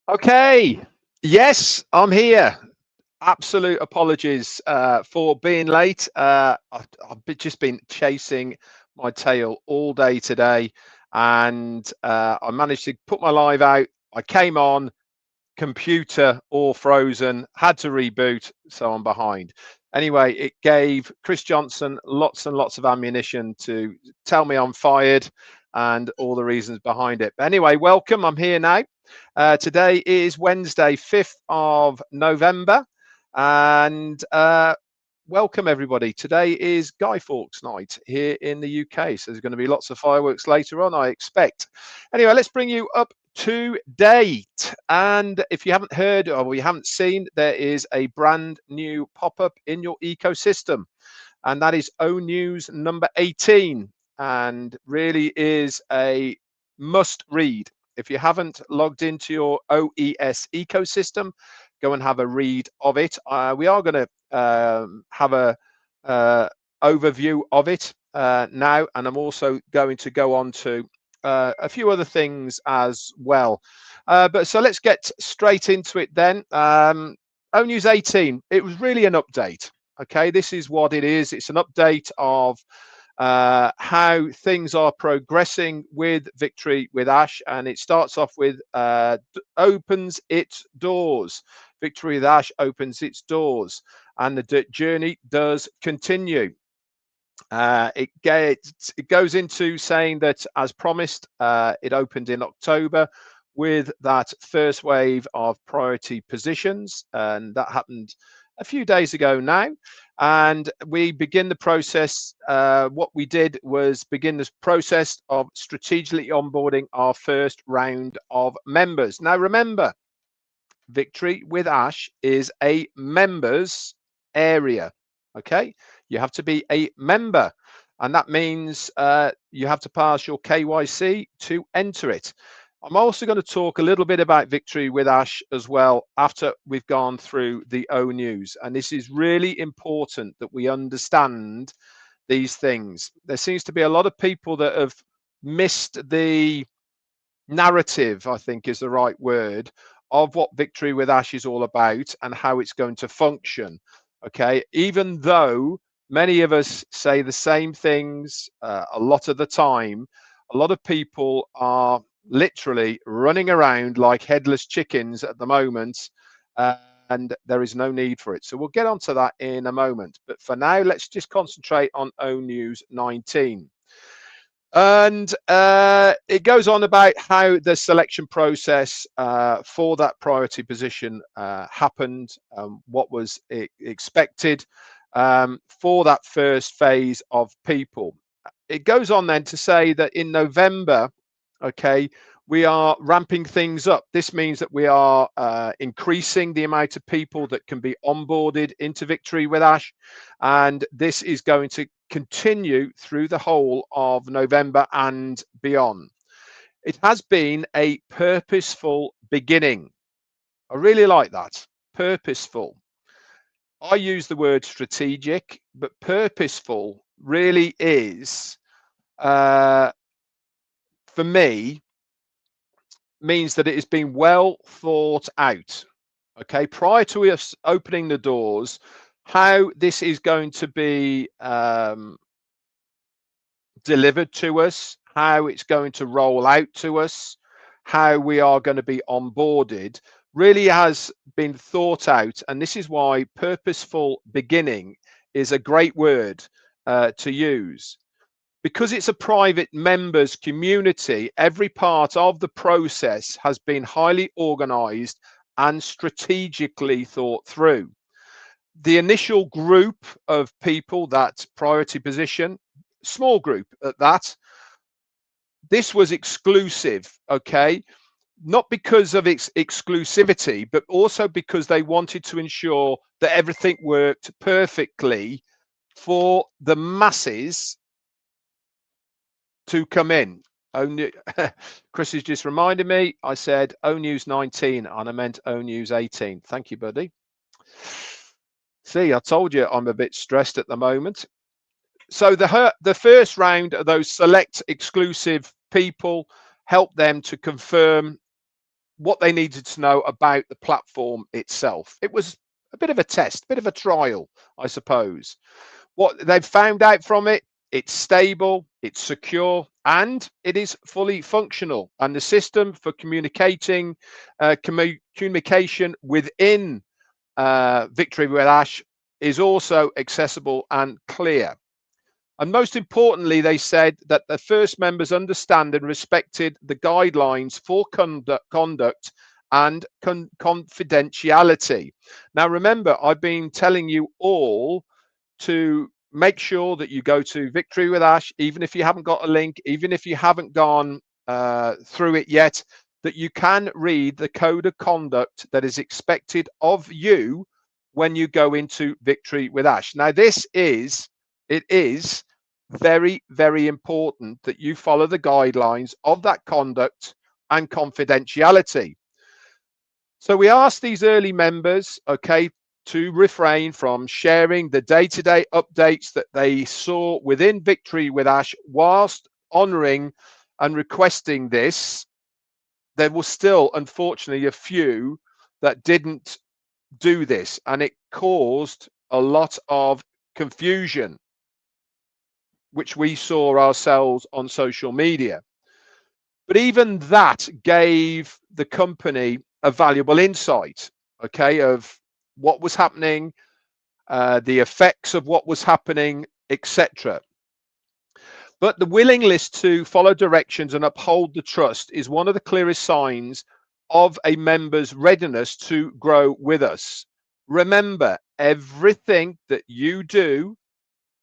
Okay. Yes, I'm here. Absolute apologies for being late. Just been chasing my tail all day today, and I managed to put my live out. I came on, computer all frozen, had to reboot, so I'm behind. Anyway, it gave Chris Johnson lots and lots of ammunition to tell me I'm fired and all the reasons behind it. But anyway, welcome. I'm here now. Today is Wednesday, 5th of November, and welcome everybody. Today is Guy Fawkes night here in the UK, so there's going to be lots of fireworks later on, I expect. Anyway, let's bring you up to date. And if you haven't heard or you haven't seen, there is a brand new pop-up in your ecosystem, and that is Onews number 18, and really is a must read. If you haven't logged into your OES ecosystem, go and have a read of it. We are going to have a overview of it now, and I'm also going to go on to a few other things as well. But so let's get straight into it then. ONews 18, it was really an update. Okay, this is what it is. It's an update of how things are progressing with Victory with Ash, and it starts off with opens its doors. Victory with Ash opens its doors, and the journey does continue. It goes into saying that, as promised, it opened in October with that first wave of priority positions, and that happened a few days ago now. And we begin the process. What we did was begin this process of strategically onboarding our first round of members. Now, remember, Victory with Ash is a members area. Okay, you have to be a member, and that means you have to pass your KYC to enter it. I'm also going to talk a little bit about Victory with Ash as well after we've gone through the Onews, and this is really important that we understand these things. There seems to be a lot of people that have missed the narrative, I think is the right word, of what Victory with Ash is all about and how it's going to function. Okay, even though many of us say the same things a lot of the time, a lot of people are literally running around like headless chickens at the moment, and there is no need for it. So we'll get onto that in a moment. But for now, let's just concentrate on Onews 19. And it goes on about how the selection process for that priority position happened, what was expected for that first phase of people. It goes on then to say that in November, okay, we are ramping things up. This means that we are increasing the amount of people that can be onboarded into Victory with Ash, and this is going to continue through the whole of November and beyond. It has been a purposeful beginning. I really like that. Purposeful. I use the word strategic, but purposeful really is, for me, means that it has been well thought out. Okay, prior to us opening the doors, how this is going to be delivered to us, how it's going to roll out to us, how we are going to be onboarded, really has been thought out. And this is why purposeful beginning is a great word to use. Because it's a private members community, every part of the process has been highly organized and strategically thought through. The initial group of people, that priority position, small group at that, this was exclusive, okay? Not because of its exclusivity, but also because they wanted to ensure that everything worked perfectly for the masses to come in. Chris has just reminded me, I said Onews 19 and I meant Onews 18. Thank you, buddy. See, I told you I'm a bit stressed at the moment. So the first round of those select exclusive people, help them to confirm what they needed to know about the platform itself. It was a bit of a test, a bit of a trial, I suppose. What they've found out from it, it's stable, it's secure, and it is fully functional. And the system for communication within Victory with Ash is also accessible and clear. And most importantly, they said that the first members understand and respected the guidelines for conduct and confidentiality. Now, remember, I've been telling you all to make sure that you go to Victory with Ash, even if you haven't got a link, even if you haven't gone through it yet, that you can read the code of conduct that is expected of you when you go into Victory with Ash. Now, it is very, very important that you follow the guidelines of that conduct and confidentiality. So we asked these early members, okay, to refrain from sharing the day-to-day updates that they saw within Victory with Ash whilst honoring and requesting this. There was still, unfortunately, a few that didn't do this, and it caused a lot of confusion, which we saw ourselves on social media. But even that gave the company a valuable insight, okay, of what was happening, the effects of what was happening, etc. But the willingness to follow directions and uphold the trust is one of the clearest signs of a member's readiness to grow with us. Remember, everything that you do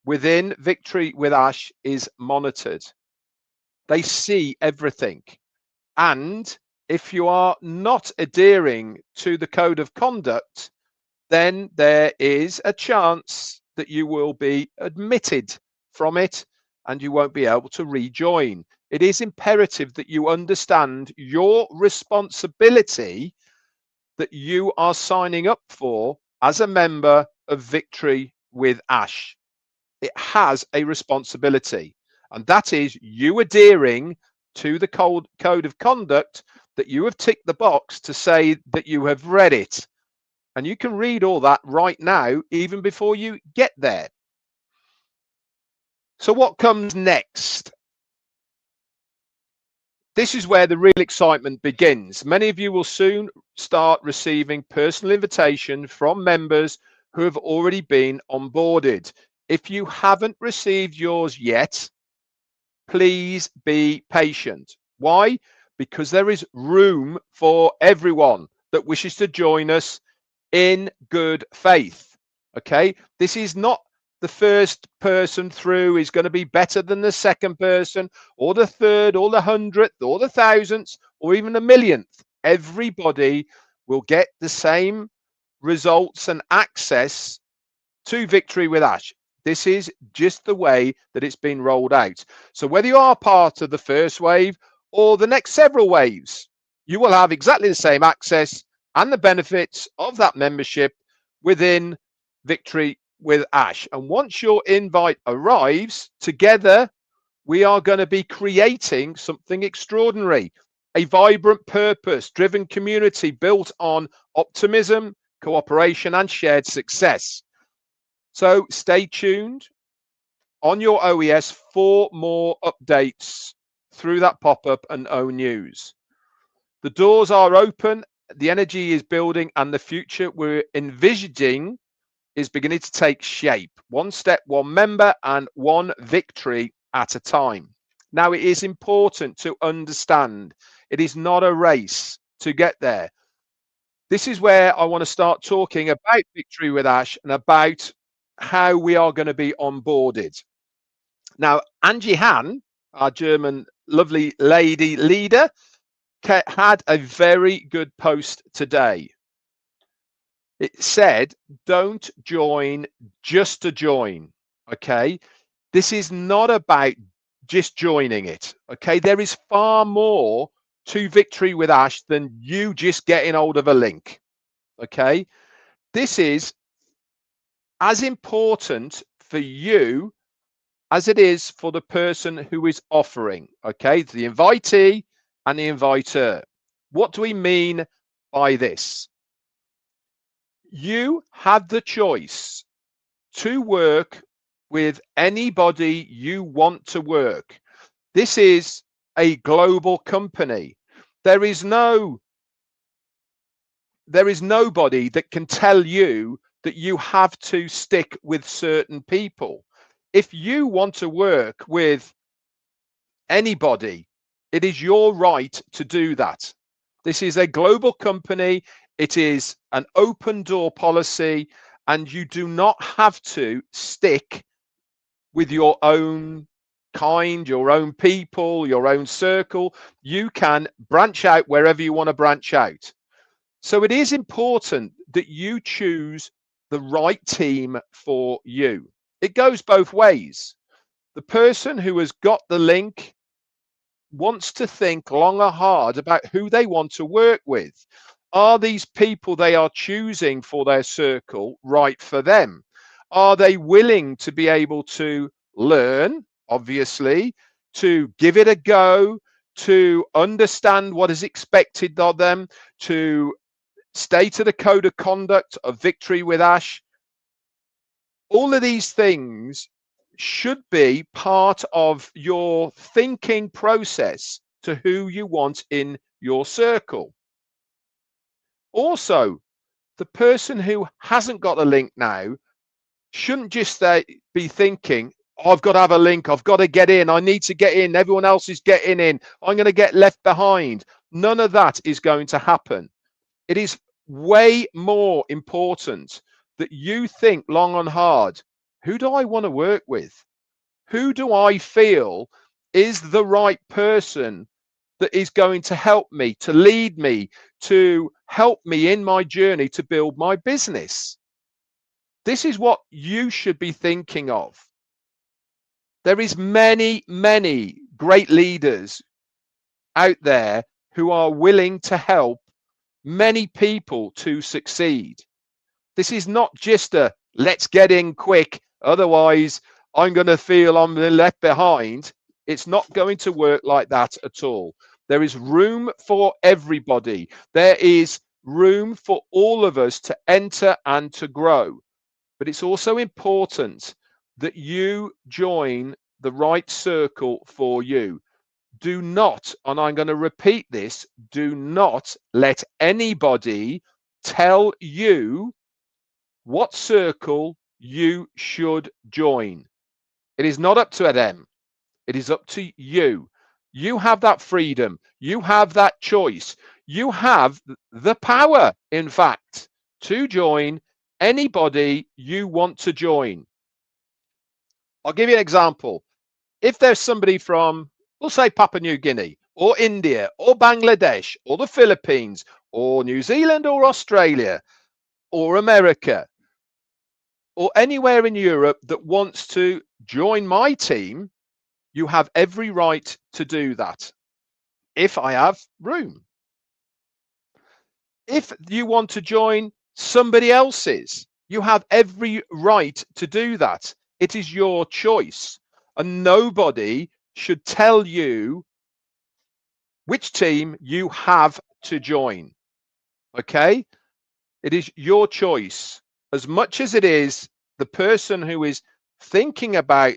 within Victory with Ash is monitored. They see everything. And if you are not adhering to the code of conduct, then there is a chance that you will be admitted from it and you won't be able to rejoin. It is imperative that you understand your responsibility that you are signing up for as a member of Victory with Ash. It has a responsibility, and that is you adhering to the code of conduct, that you have ticked the box to say that you have read it. And you can read all that right now, even before you get there. So what comes next? This is where the real excitement begins. Many of you will soon start receiving personal invitation from members who have already been onboarded. If you haven't received yours yet, please be patient. Why? Because there is room for everyone that wishes to join us in good faith. Okay, this is not the first person through is going to be better than the second person, or the third, or the 100th, or the 1000th, or even the 1,000,000th. Everybody will get the same results and access to Victory with Ash. This is just the way that it's been rolled out. So whether you are part of the first wave or the next several waves, you will have exactly the same access and the benefits of that membership within Victory with Ash. And once your invite arrives, together we are going to be creating something extraordinary, a vibrant, purpose-driven community built on optimism, cooperation, and shared success. So stay tuned on your OES for more updates through that pop-up and Onews. The doors are open, the energy is building, and the future we're envisaging is beginning to take shape. One step, one member, and one victory at a time. Now, it is important to understand it is not a race to get there. This is where I want to start talking about Victory with Ash and about how we are going to be onboarded. Now, Angie Han, our German lovely lady leader, had a very good post today. It said, don't join just to join. Okay, this is not about just joining it. Okay, there is far more to Victory with Ash than you just getting hold of a link. Okay, this is as important for you as it is for the person who is offering. Okay, the invitee and the inviter. What do we mean by this? You have the choice to work with anybody you want to work. This is a global company. There is nobody that can tell you that you have to stick with certain people. If you want to work with anybody, it is your right to do that. This is a global company. It is an open door policy, and you do not have to stick with your own kind, your own people, your own circle. You can branch out wherever you want to branch out. So it is important that you choose the right team for you. It goes both ways. The person who has got the link wants to think long and hard about who they want to work with. Are these people they are choosing for their circle right for them? Are they willing to be able to learn, obviously, to give it a go, to understand what is expected of them, to stay to the code of conduct of Victory with Ash? All of these things should be part of your thinking process to who you want in your circle. Also, the person who hasn't got a link now shouldn't just be thinking, oh, I've got to have a link, I've got to get in, I need to get in, everyone else is getting in, I'm going to get left behind. None of that is going to happen. It is way more important that you think long and hard. Who do I want to work with? Who do I feel is the right person that is going to help me, to lead me, to help me in my journey to build my business? This is what you should be thinking of. There is many, many great leaders out there who are willing to help many people to succeed. This is not just a let's get in quick, otherwise I'm going to feel I'm left behind. It's not going to work like that at all. There is room for everybody. There is room for all of us to enter and to grow. But it's also important that you join the right circle for you. Do not, and I'm going to repeat this, do not let anybody tell you what circle you should join. It is not up to them. It is up to you. You have that freedom. You have that choice. You have the power, in fact, to join anybody you want to join. I'll give you an example. If there's somebody from, we'll say Papua New Guinea or India or Bangladesh or the Philippines or New Zealand or Australia or America or anywhere in Europe that wants to join my team, you have every right to do that if I have room. If you want to join somebody else's, you have every right to do that. It is your choice, and nobody should tell you which team you have to join. Okay? It is your choice. As much as it is the person who is thinking about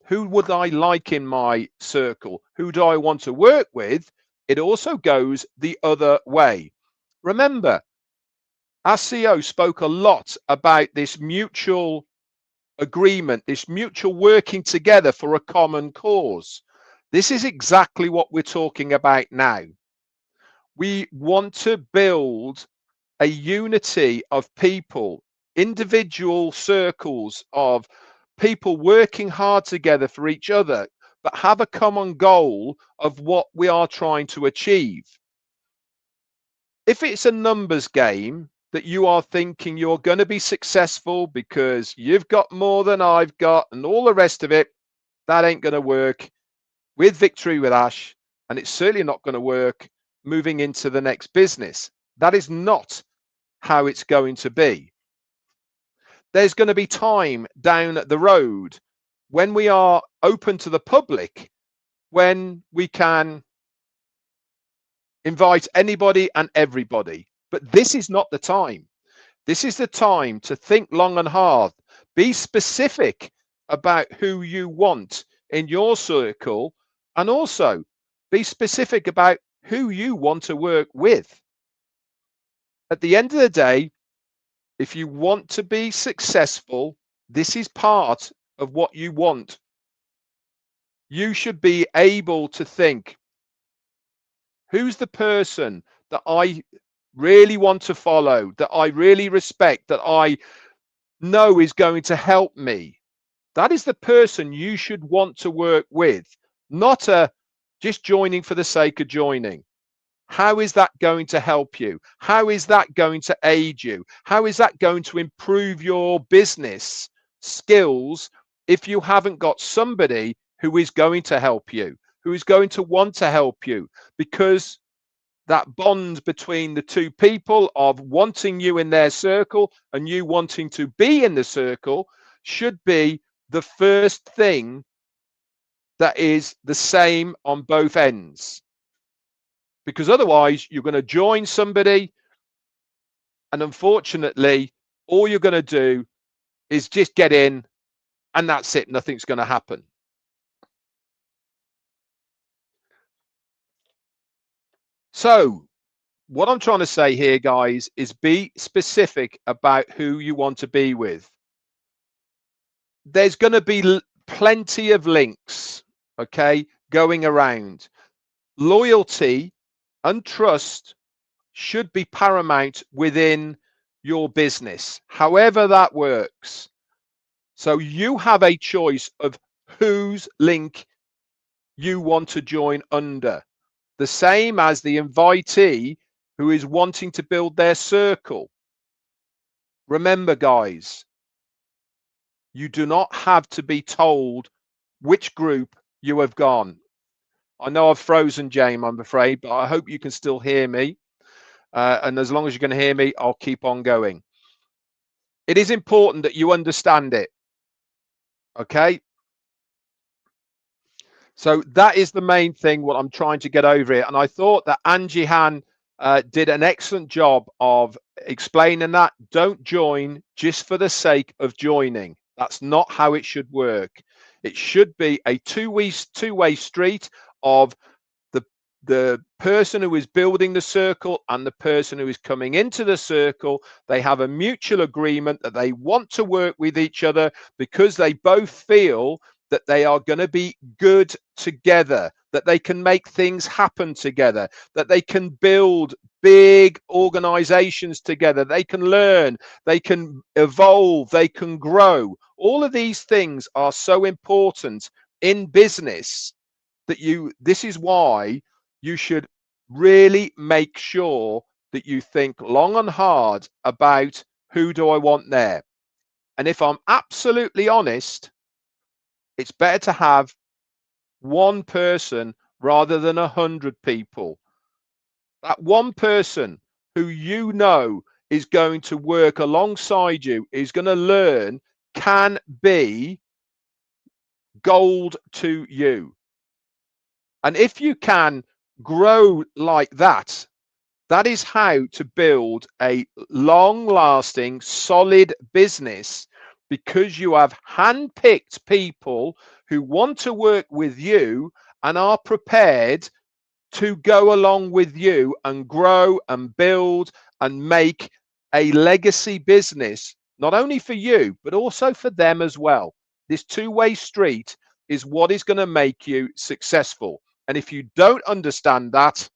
who would I like in my circle, who do I want to work with, it also goes the other way. Remember, our CEO spoke a lot about this mutual agreement, this mutual working together for a common cause. This is exactly what we're talking about now. We want to build a unity of people, individual circles of people working hard together for each other, but have a common goal of what we are trying to achieve. If it's a numbers game that you are thinking you're going to be successful because you've got more than I've got and all the rest of it, that ain't going to work with Victory with Ash, and it's certainly not going to work moving into the next business. That is not how it's going to be. There's going to be time down the road when we are open to the public, when we can Invite anybody and everybody. But this is not the time. This is the time to think long and hard. Be specific about who you want in your circle, and also be specific about who you want to work with. At the end of the day, if you want to be successful, this is part of what you want. You should be able to think, who's the person that I really want to follow, that I really respect, that I know is going to help me? That is the person you should want to work with, not just joining for the sake of joining. How is that going to help you? How is that going to aid you? How is that going to improve your business skills if you haven't got somebody who is going to help you, who is going to want to help you? Because that bond between the two people of wanting you in their circle and you wanting to be in the circle should be the first thing that is the same on both ends. Because otherwise you're going to join somebody, and unfortunately all you're going to do is just get in, and that's it. Nothing's going to happen. So what I'm trying to say here, guys, is be specific about who you want to be with. There's going to be plenty of links, okay, going around. Loyalty and trust should be paramount within your business, however that works. So you have a choice of whose link you want to join under, the same as the invitee who is wanting to build their circle. Remember, guys, you do not have to be told which group you have gone. I know I've frozen, James, I'm afraid, but I hope you can still hear me. And as long as you can hear me, I'll keep on going. It is important that you understand it. Okay. So that is the main thing, what I'm trying to get over here. And I thought that Angie Han did an excellent job of explaining that. Don't join just for the sake of joining. That's not how it should work. It should be a two-way street of the person who is building the circle and the person who is coming into the circle. They have a mutual agreement that they want to work with each other because they both feel that they are going to be good together, that they can make things happen together, that they can build big organizations together, they can learn, they can evolve, they can grow. All of these things are so important in business that this is why you should really make sure that you think long and hard about who do I want there. And if I'm absolutely honest, it's better to have one person rather than 100 people. That one person who you know is going to work alongside you, is going to learn, can be gold to you. And if you can grow like that, that is how to build a long-lasting, solid business, because you have handpicked people who want to work with you and are prepared to go along with you and grow and build and make a legacy business, not only for you, but also for them as well. This two-way street is what is going to make you successful. And if you don't understand that,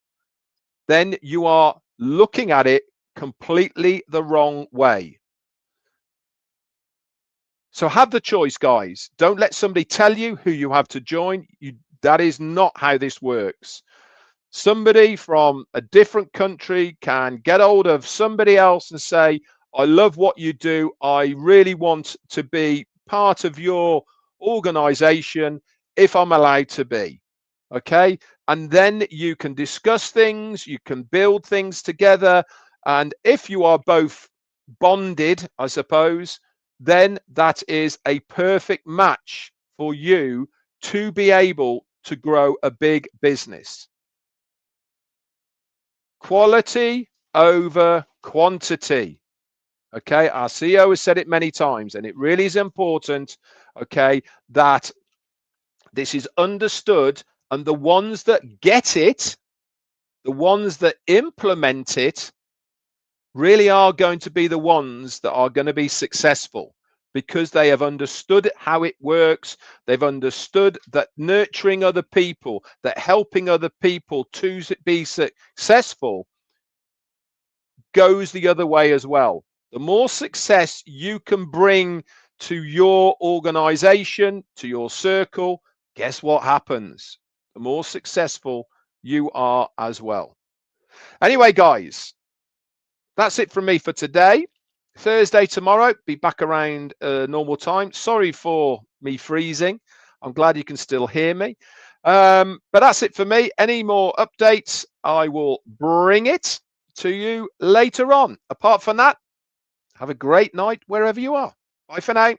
then you are looking at it completely the wrong way. So have the choice, guys. Don't let somebody tell you who you have to join. That is not how this works. Somebody from a different country can get hold of somebody else and say, I love what you do. I really want to be part of your organization if I'm allowed to be. Okay. And then you can discuss things, you can build things together. And if you are both bonded, I suppose, then that is a perfect match for you to be able to grow a big business. Quality over quantity. Okay, our CEO has said it many times, and it really is important, okay, that this is understood, and the ones that get it, the ones that implement it, really are going to be the ones that are going to be successful, because they have understood how it works. They've understood that nurturing other people, that helping other people to be successful goes the other way as well. The more success you can bring to your organization, to your circle, guess what happens? The more successful you are as well. Anyway, guys, that's it from me for today. Thursday tomorrow, be back around normal time. Sorry for me freezing. I'm glad you can still hear me. But that's it for me. Any more updates, I will bring it to you later on. Apart from that, have a great night wherever you are. Bye for now.